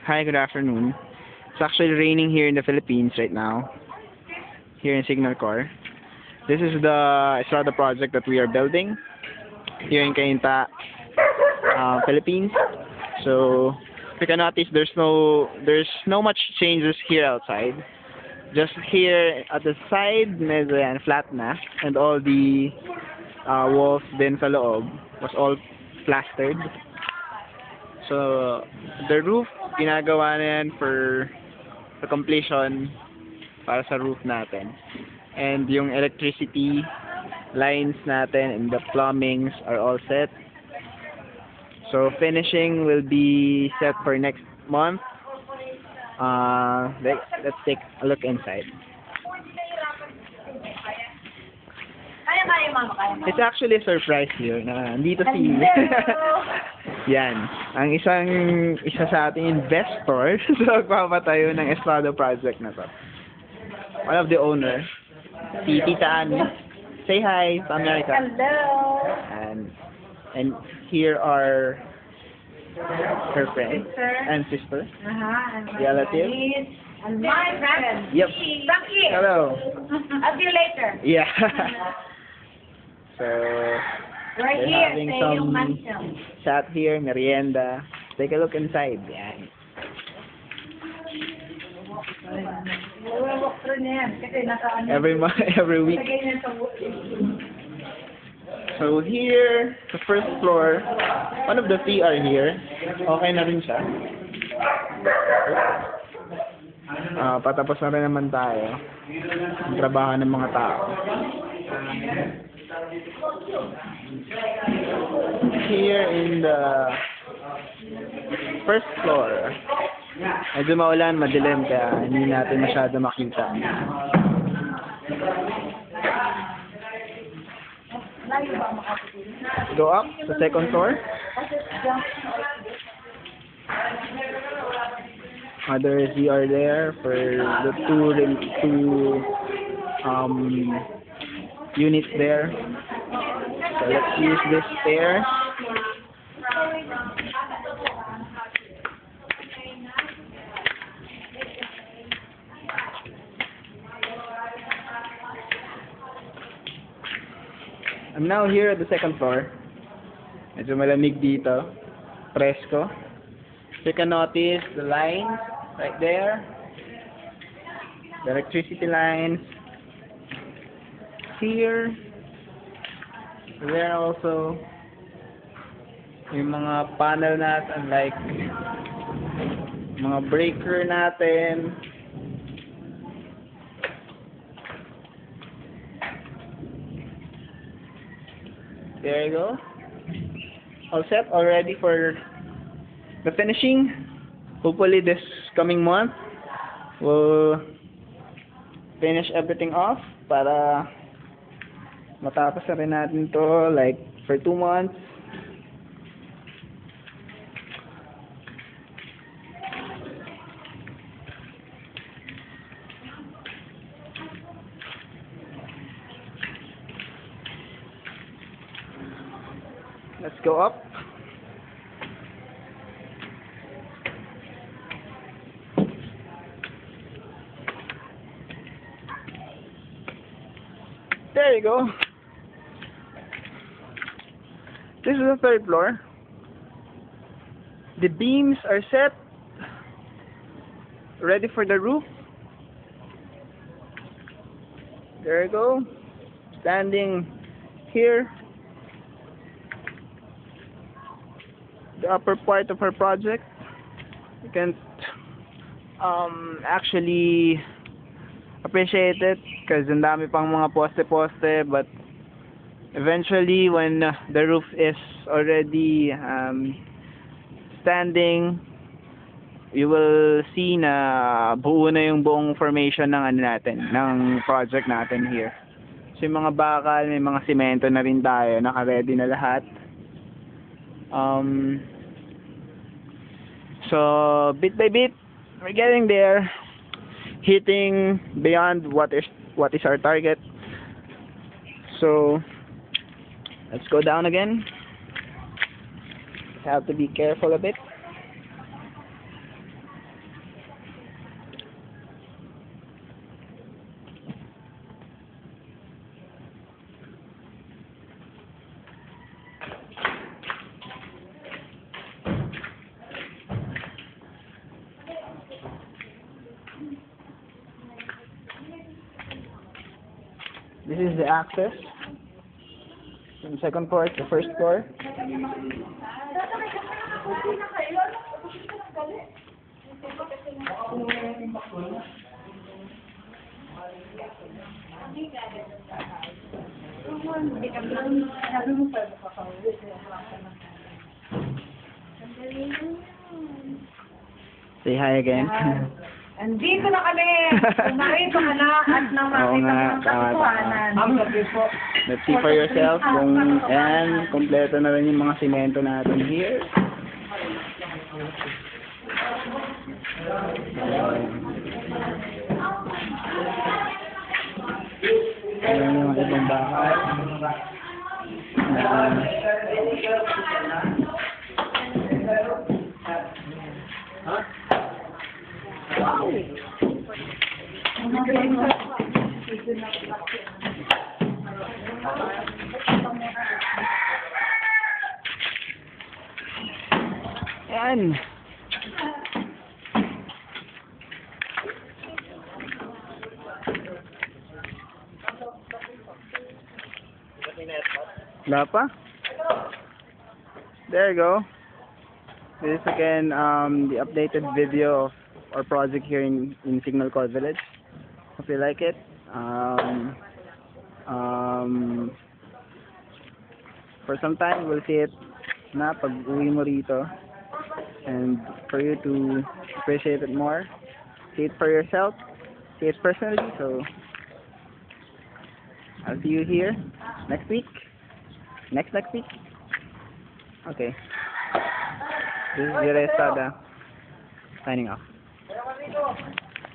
Hi, good afternoon. It's actually raining here in the Philippines right now, here in Signal Corps. This is the Estrada project that we are building here in Cainta, Philippines. So, if you can notice, there's no much changes here outside. Just here at the side, medyo yan, flat na, and all the walls din sa loob was all plastered. So, the roof, ginagawa na yan for the completion para sa roof natin. And yung electricity lines natin and the plumbings are all set. So, finishing will be set for next month. Let's take a look inside. It's actually a surprise here na nandito si yan, ang isa sa ating investor sa pagpapatayo ng Estrada project na to. One of the owner, si Tita Annie. Say hi to America. Hello. And here are her friend and sister. And Relative. And my friend. Yep. Frankie. Hello. I'll see you later. Yeah. So, Right they're here, having say some yung mansion. chat here, merienda. Take a look inside. Yan. Walk through na yan. Kasi nasa ano. Every week. Lagay niya sa So here, the first floor, one of the CR here. Okay na rin siya. Patapos na rin naman tayo. Ang trabaho ng mga tao. Here in the first floor, medyo maulan, madilim, kaya hindi natin masyado makita. Go up sa second floor. Other CR there for the two units there. So let's use this stairs. I'm now here at the second floor. Medyo malamig dito. Presko. So you can notice the lines right there. The electricity lines. Here. There also. Yung mga panel natin, like mga breaker natin. There you go. All set already for the finishing. Hopefully this coming month we'll finish everything off para matapos na rin natin to like for 2 months. Let's go up. There you go. This is the third floor. The beams are set, ready for the roof. There you go. Standing here. The upper part of our project. You can actually appreciate it because ang dami pang mga poste-poste, but eventually when the roof is already standing, you will see na buo na yung buong formation ng ng project natin here. So yung mga bakal, may mga simento na rin tayo, naka-ready na lahat. So bit by bit we're getting there, hitting beyond what is our target. So let's go down again. Have to be careful a bit. This is the access. Yung second floor, the first floor. Say hi again. Andito na kami. Narito ka na at nang Oo makita nga, mo ang tama, katotohanan. Let's see for yourself kung and kompleto na rin yung mga simento natin here. Ayan yung mga ibang bahay. Ayan. Wala pa? There you go. This is again the updated video of our project here in Signal Core Village. Hope you like it. For some time we'll see it na pag uwi mo rito, and for you to appreciate it more, see it for yourself, see it personally. So I'll see you here next week. Next week. Okay. This is Jere Estrada signing off.